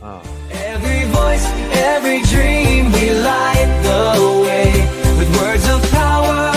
Oh. Every voice, every dream, we light the way with words of power,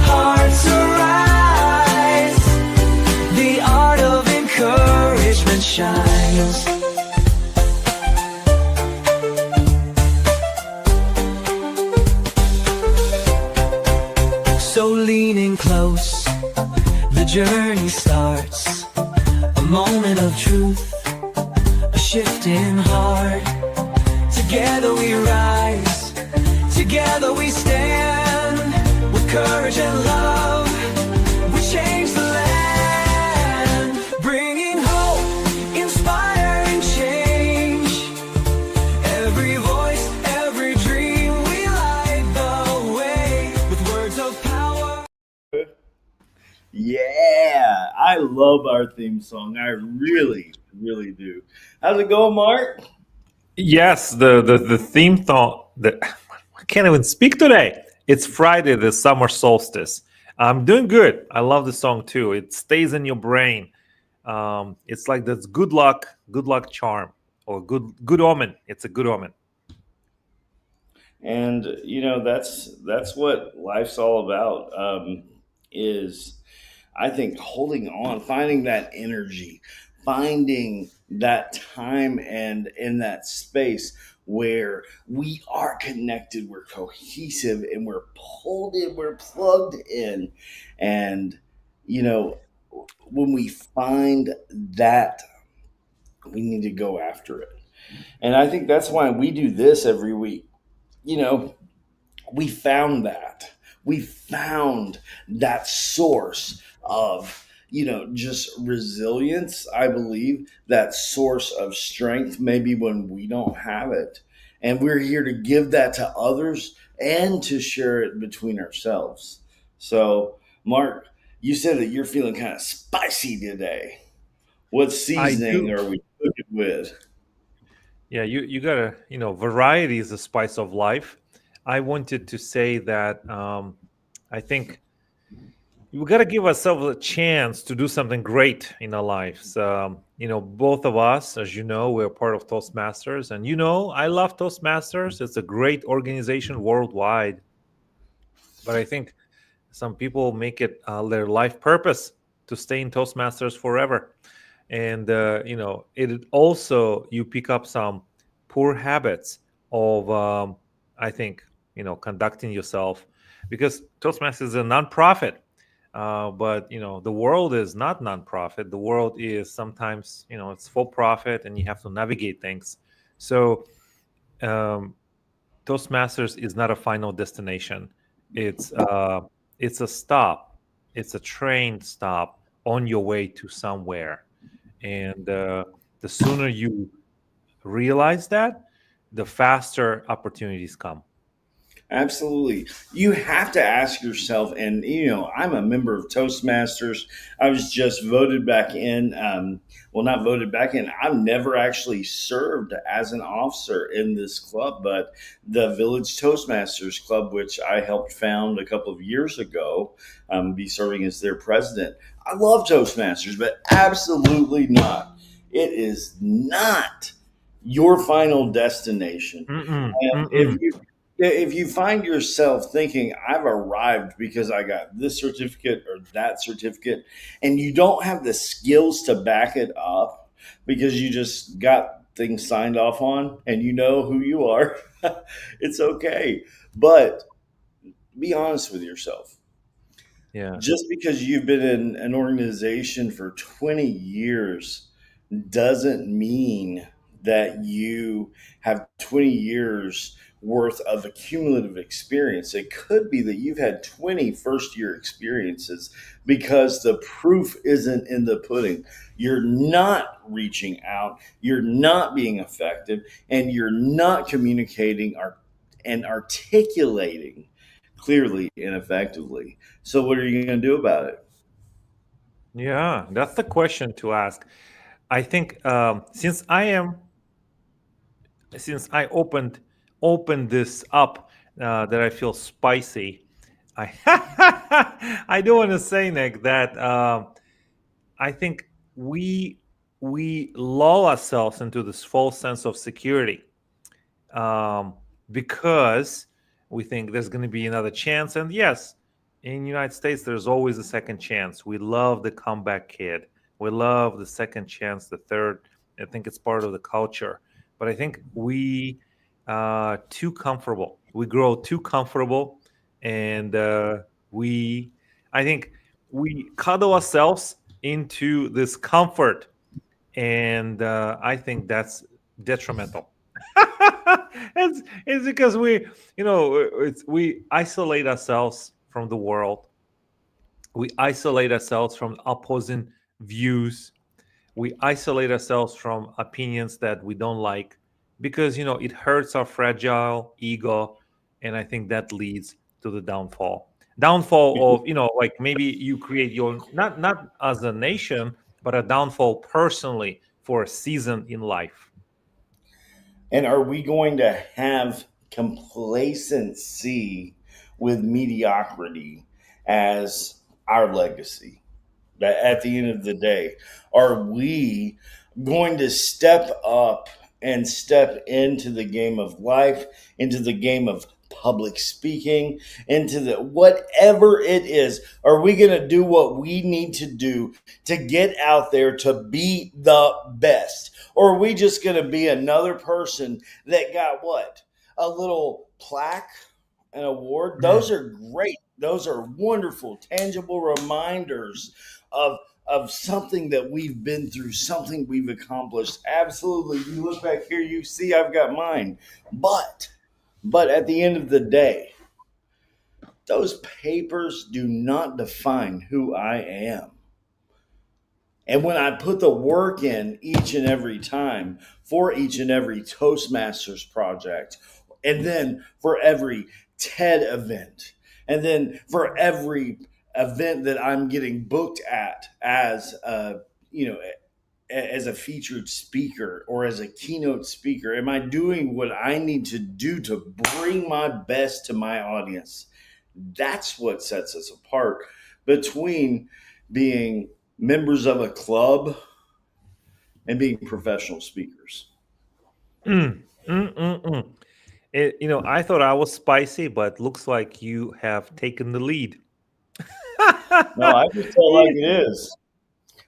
hearts arise. The art of encouragement shines. So leaning close, the journey starts. A moment of truth, a shifting heart. Together we rise, together we stand. With courage and love, we change the land. Bringing hope, inspiring change. Every voice, every dream, we light the way with words of power. Yeah, I love our theme song. I really, really do. How's it going, Mark? Yes, the theme thought that I can't even speak today. It's Friday, the summer solstice. I'm doing good. I love the song too. It stays in your brain. It's like this good luck charm, or good omen. It's a good omen. And that's what life's all about. Is I think holding on, finding that energy, finding that time and in that space where we are connected, we're cohesive, and we're pulled in, we're plugged in. And, you know, when we find that, we need to go after it. And I think that's why we do this every week. You know, we found that. We found that source of, just resilience, I believe, that source of strength, maybe when we don't have it. And we're here to give that to others and to share it between ourselves. So, Mark, you said that you're feeling kind of spicy today. What I seasoning do. are we cooking with? Yeah, you gotta, variety is the spice of life. I wanted to say that I think we got to give ourselves a chance to do something great in our lives. Both of us, as you know, we're part of Toastmasters, and I love Toastmasters. It's a great organization worldwide, but I think some people make it their life purpose to stay in Toastmasters forever. And it also, you pick up some poor habits of I think, conducting yourself, because Toastmasters is a nonprofit. But the world is not nonprofit. The world is sometimes, it's for profit, and you have to navigate things. So um, Toastmasters is not a final destination. It's it's a stop. It's a train stop on your way to somewhere. And the sooner you realize that, the faster opportunities come. Absolutely. You have to ask yourself, and I'm a member of Toastmasters. I was just voted back in. Well, not voted back in. I've never actually served as an officer in this club, but the Village Toastmasters Club, which I helped found a couple of years ago, be serving as their president. I love Toastmasters, but absolutely not. It is not your final destination. Mm-mm, And if mm-mm. you if you find yourself thinking, I've arrived because I got this certificate or that certificate, and you don't have the skills to back it up because you just got things signed off on and you know who you are, it's okay. But be honest with yourself. Yeah. Just because you've been in an organization for 20 years doesn't mean that you have 20 years worth of accumulative experience. It could be that you've had 20 first year experiences because the proof isn't in the pudding. You're not reaching out, you're not being effective, and you're not communicating and articulating clearly and effectively. So, what are you going to do about it? Yeah, that's the question to ask. I think since I opened this up, that I feel spicy. I I do want to say, Nick, that I think we we lull ourselves into this false sense of security, um, because we think there's going to be another chance. And yes, in the United States, there's always a second chance. We love the comeback kid. We love the second chance, the third. I think it's part of the culture. But I think we too comfortable. We grow too comfortable, and we, I think, we cuddle ourselves into this comfort, and I think that's detrimental. It's because we isolate ourselves from the world. We isolate ourselves from opposing views. We isolate ourselves from opinions that we don't like, because it hurts our fragile ego, and I think that leads to the downfall of, like, maybe you create your, not as a nation, but a downfall personally for a season in life. And are we going to have complacency with mediocrity as our legacy? That at the end of the day, are we going to step up and step into the game of life, into the game of public speaking, into the whatever it is? Are we going to do what we need to do to get out there to be the best? Or are we just going to be another person that got what? A little plaque, an award? Those Mm. are great. Those are wonderful, tangible reminders of something that we've been through, something we've accomplished. Absolutely. You look back here, you see I've got mine. But at the end of the day, those papers do not define who I am. And when I put the work in each and every time for each and every Toastmasters project, and then for every TED event, and then for every event that I'm getting booked at as you know as a featured speaker or as a keynote speaker, am I doing what I need to do to bring my best to my audience? That's what sets us apart between being members of a club and being professional speakers. Mm, mm. I thought I was spicy, but looks like you have taken the lead. No, I just tell it like it is.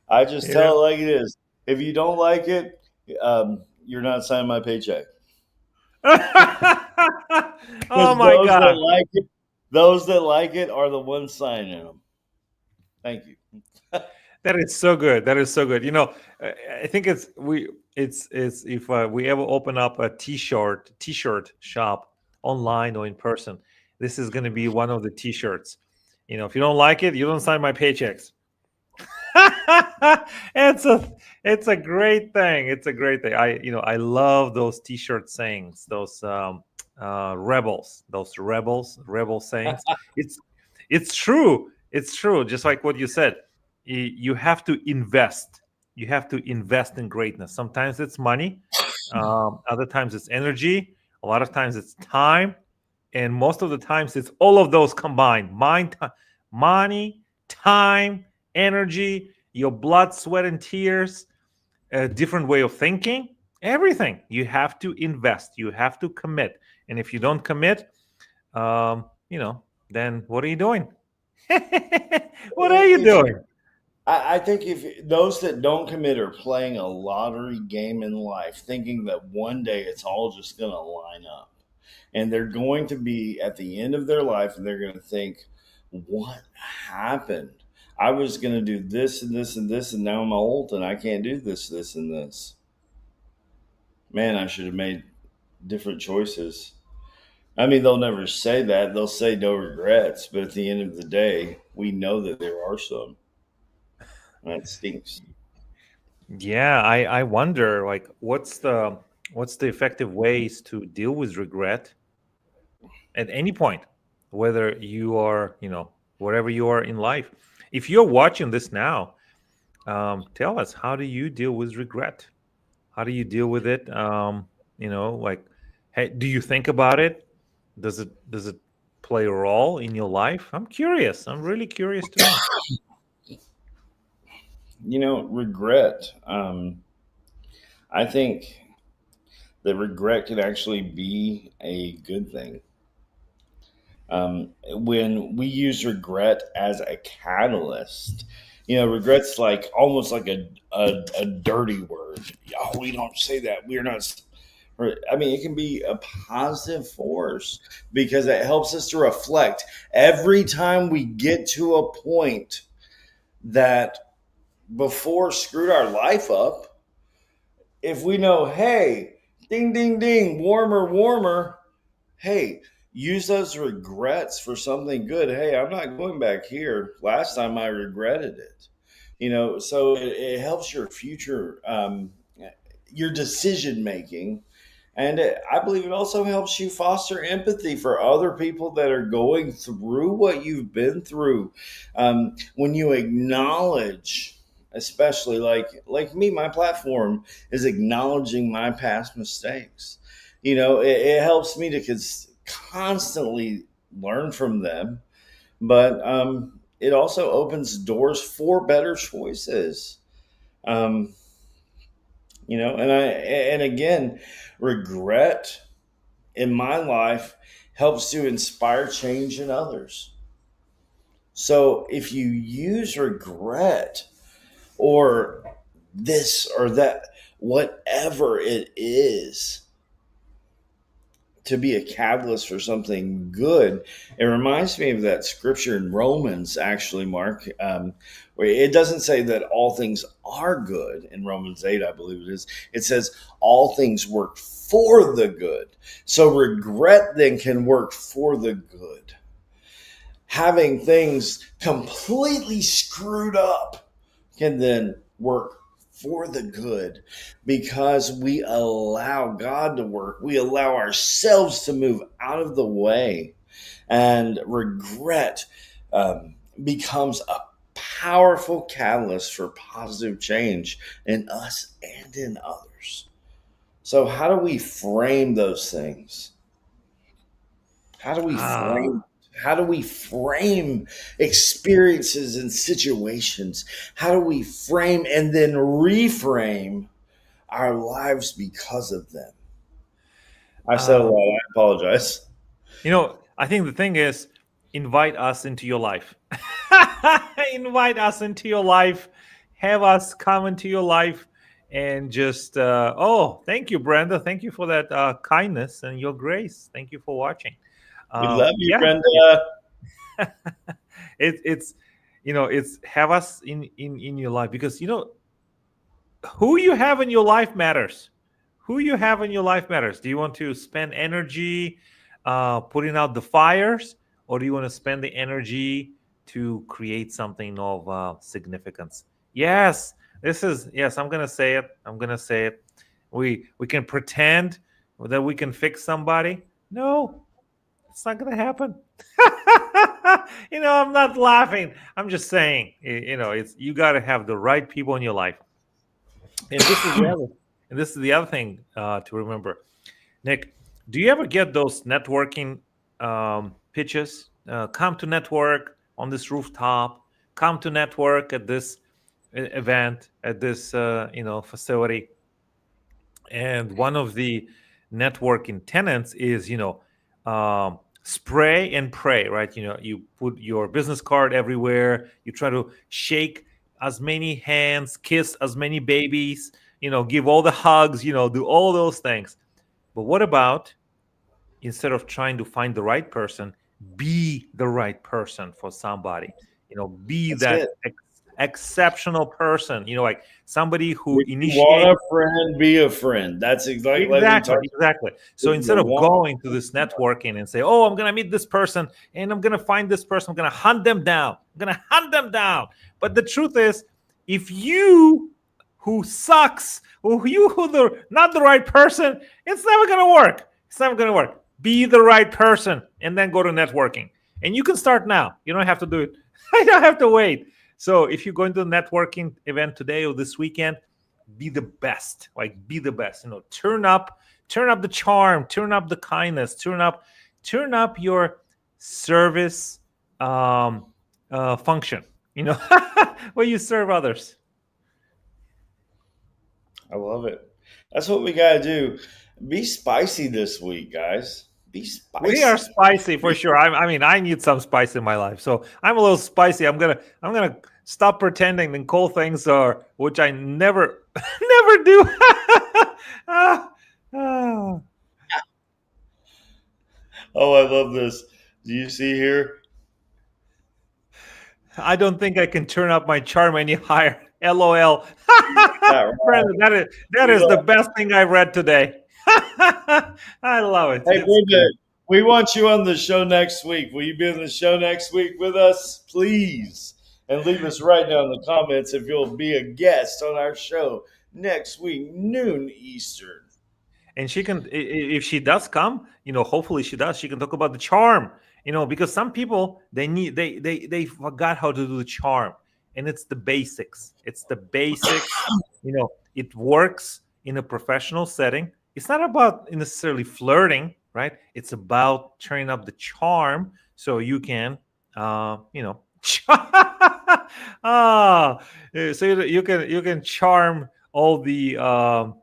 I just Yeah. tell it like it is. If you don't like it, you're not signing my paycheck. Oh Because my God. those that like it are the ones signing them. Thank you. That is so good. That is so good. I think it's if we ever open up a t-shirt shop online or in person, this is going to be one of the t-shirts. If you don't like it, you don't sign my paychecks. it's a it's a great thing. It's a great thing. I love those t-shirt sayings, those rebel sayings. It's true. It's true. Just like what you said, you have to invest. You have to invest in greatness. Sometimes it's money, other times it's energy, a lot of times it's time, and most of the times it's all of those combined: money, time, energy, your blood, sweat, and tears, a different way of thinking, everything. You have to invest, you have to commit. And if you don't commit, then what are you doing? What are you If you, doing? I think if those that don't commit are playing a lottery game in life, thinking that one day it's all just going to line up, and they're going to be at the end of their life, and they're going to think, "What happened? I was going to do this and this and this, and now I'm old and I can't do this, this, and this. Man, I should have made different choices." I mean, they'll never say that. They'll say no regrets, but at the end of the day, we know that there are some. And that stinks. Yeah, I wonder, like, what's the effective ways to deal with regret at any point, whether you are, wherever you are in life. If you're watching this now, tell us, how do you deal with regret? How do you deal with it? Like, hey, do you think about it? Does it play a role in your life? I'm curious. I'm really curious to know. Regret. I think that regret can actually be a good thing. When we use regret as a catalyst, regret's like almost like a dirty word. Oh, we don't say that. We're not. I mean, it can be a positive force because it helps us to reflect every time we get to a point that before screwed our life up. If we know, hey, ding, ding, ding, warmer, warmer, hey, use those regrets for something good. Hey, I'm not going back here. Last time I regretted it. So it helps your future, your decision making. And I believe it also helps you foster empathy for other people that are going through what you've been through. When you acknowledge, especially like me, my platform is acknowledging my past mistakes. It helps me to constantly learn from them, but it also opens doors for better choices. Um, and again, regret in my life helps to inspire change in others. So if you use regret or this or that, whatever it is, to be a catalyst for something good. It reminds me of that scripture in Romans, actually, Mark, where it doesn't say that all things are good in Romans 8, I believe it is. It says all things work for the good. So regret then can work for the good. Having things completely screwed up can then work for the good because we allow God to work. We allow ourselves to move out of the way, and regret becomes a powerful catalyst for positive change in us and in others. So, how do we frame those things? How do we Ah, frame? How do we frame experiences and situations? How do we frame and then reframe our lives because of them? I said a um, lot. I apologize. I think the thing is, invite us into your life. Invite us into your life. Have us come into your life and just, oh, thank you, Brenda. Thank you for that kindness and your grace. Thank you for watching. We love you, Yeah, Brenda. it's, it's have us in your life because, who you have in your life matters. Who you have in your life matters. Do you want to spend energy putting out the fires, or do you want to spend the energy to create something of significance? Yes, this is yes. I'm gonna say it. I'm gonna say it. We can pretend that we can fix somebody. No, it's not gonna happen. I'm not laughing. I'm just saying. It's you got to have the right people in your life. And this is the other, and this is the other thing to remember. Nick, do you ever get those networking pitches? Come to network on this rooftop. Come to network at this event at this facility. And one of the networking tenants is spray and pray, right? You put your business card everywhere. You try to shake as many hands, kiss as many babies, give all the hugs, do all those things. But what about, instead of trying to find the right person, be the right person for somebody? Be That's it. that exceptional person, like somebody who If you want initiates. a friend, be a friend. That's exactly like we Exactly, talked. exactly. So If you instead of want, going to this networking and say, "Oh, I'm gonna meet this person and I'm gonna find this person, I'm gonna hunt them down, I'm gonna hunt them down," but the truth is, if you who sucks, or you who the not the right person, it's never gonna work. It's never gonna work. Be the right person, and then go to networking. And you can start now. You don't have to do it. I don't have to wait. So if you go into the networking event today or this weekend, be the best. Like, be the best. Turn up the charm, turn up the kindness, turn up your service function, where you serve others. I love it. That's what we got to do. Be spicy this week, guys. Be We are spicy. spicy for sure. I mean, I need some spice in my life, so I'm a little spicy. I'm gonna stop pretending and call things are which I never never do. Ah, ah. Oh, I love this. Do you see here? I don't think I can turn up my charm any higher. LOL. That right. Brandon, that We is the love- best thing I read today. I love it. Hey, It's Brenda, good. we want you on the show next week. Will you be on the show next week with us, please? And leave us right down in the comments if you'll be a guest on our show next week, noon Eastern. And she can, if she does come, hopefully she does. She can talk about the charm, because some people they forgot how to do the charm, and it's the basics. It's the basics. It works in a professional setting. It's not about necessarily flirting, right? It's about turning up the charm so you can, ah, so you can charm all the um,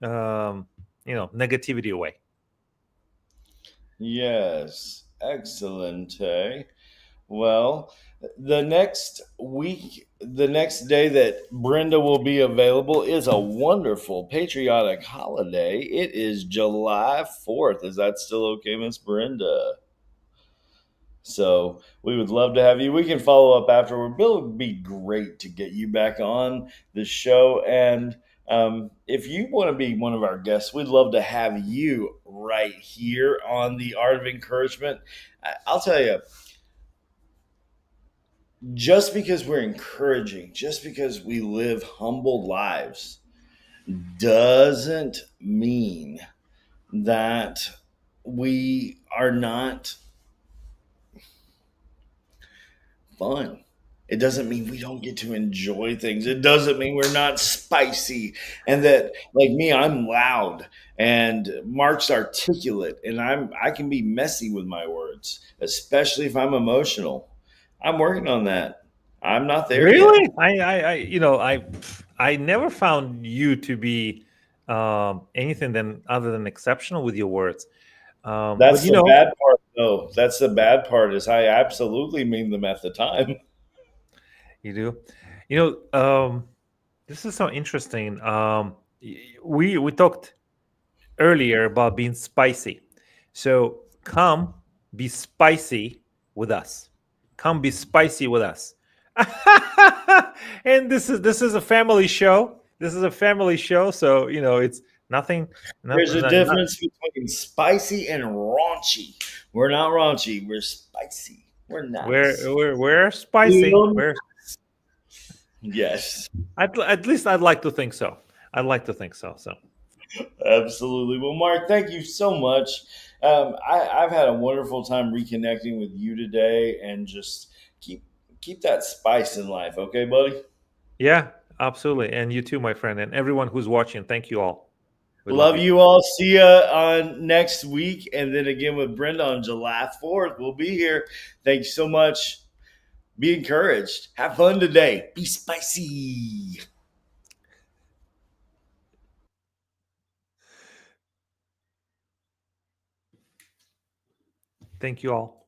negativity away. Yes, excellent. Well, the next week, the next day that Brenda will be available is a wonderful patriotic holiday. It is July 4th. Is that still okay, Miss Brenda? So we would love to have you. We can follow up afterward. Bill, it would be great to get you back on the show. And if you want to be one of our guests, we'd love to have you right here on the Art of Encouragement. I'll tell you, just because we're encouraging, just because we live humble lives, doesn't mean that we are not fun. It doesn't mean we don't get to enjoy things. It doesn't mean we're not spicy and that like me, I'm loud and Mark's articulate and I can be messy with my words, especially if I'm emotional. I'm working on that. I'm not there yet. Really? I never found you to be anything than other than exceptional with your words. But That's the bad part though. That's the bad part is I absolutely mean them at the time. you do. This is so interesting. We talked earlier about being spicy. So come be spicy with us. Come be spicy with us. And this is a family show. This is a family show, so it's nothing. There's Nothing. a difference between spicy and raunchy. We're not raunchy. We're spicy. We're nice. We're spicy. Little- We're Yes, at least I'd like to think so. I'd like to think so. So absolutely. Well, Mark, thank you so much. I've had a wonderful time reconnecting with you today, and just keep keep that spice in life. Okay, buddy. yeah, absolutely. And you too, my friend, and everyone who's watching. Thank you all. We love Love you. you all. See ya on next week, and then again with Brenda on July 4th. We'll be here. Thank you so much. Be encouraged. Have fun today. Be spicy. Thank you all.